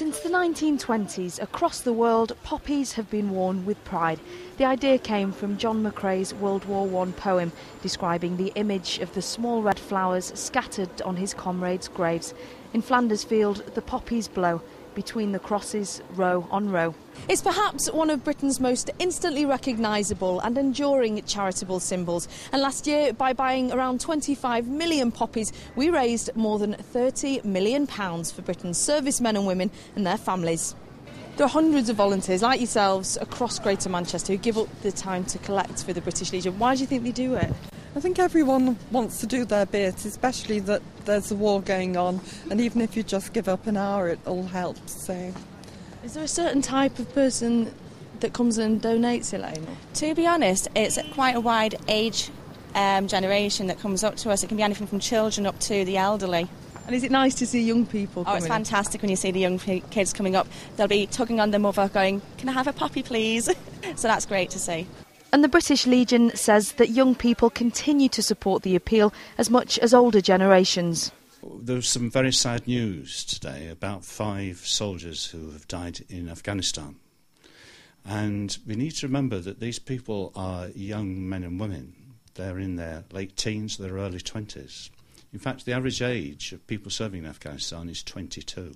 Since the 1920s, across the world, poppies have been worn with pride. The idea came from John McCrae's World War I poem describing the image of the small red flowers scattered on his comrades' graves. In Flanders Field, the poppies blow between the crosses, row on row. It's perhaps one of Britain's most instantly recognisable and enduring charitable symbols. And last year, by buying around 25 million poppies, we raised more than £30 million for Britain's servicemen and women and their families. There are hundreds of volunteers like yourselves across Greater Manchester who give up their time to collect for the British Legion. Why do you think they do it? I think everyone wants to do their bit, especially that there's a war going on, and even if you just give up an hour, it all helps. So, is there a certain type of person that comes and donates, Elaine? To be honest, it's quite a wide age generation that comes up to us. It can be anything from children up to the elderly. And is it nice to see young people coming it's fantastic when you see the young kids coming up. They'll be tugging on their mother going, "Can I have a poppy, please?" So that's great to see. And the British Legion says that young people continue to support the appeal as much as older generations. There was some very sad news today about 5 soldiers who have died in Afghanistan. And we need to remember that these people are young men and women. They're in their late teens, their early 20s. In fact, the average age of people serving in Afghanistan is 22.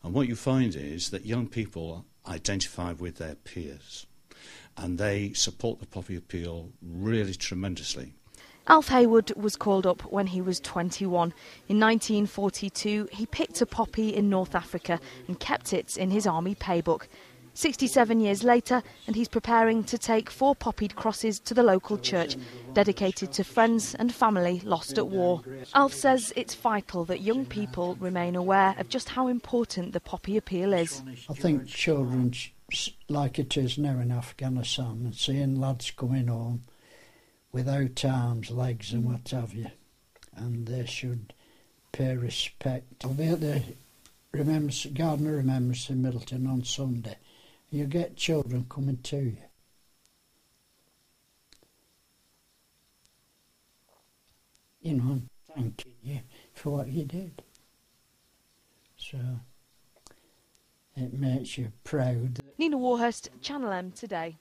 And what you find is that young people identify with their peers, and they support the poppy appeal really tremendously. Alf Haywood was called up when he was 21. In 1942, he picked a poppy in North Africa and kept it in his army paybook. 67 years later, and he's preparing to take 4 poppied crosses to the local church, dedicated to friends and family lost at war. Alf says it's vital that young people remain aware of just how important the poppy appeal is. I think children, like it is now in Afghanistan, and seeing lads coming home without arms, legs and what have you, and they should pay respect. I'll be at the Gardener Remembrance in Middleton on Sunday. You get children coming to you. You know, thanking you for what you did. So it makes you proud. Nina Warhurst, Channel M Today.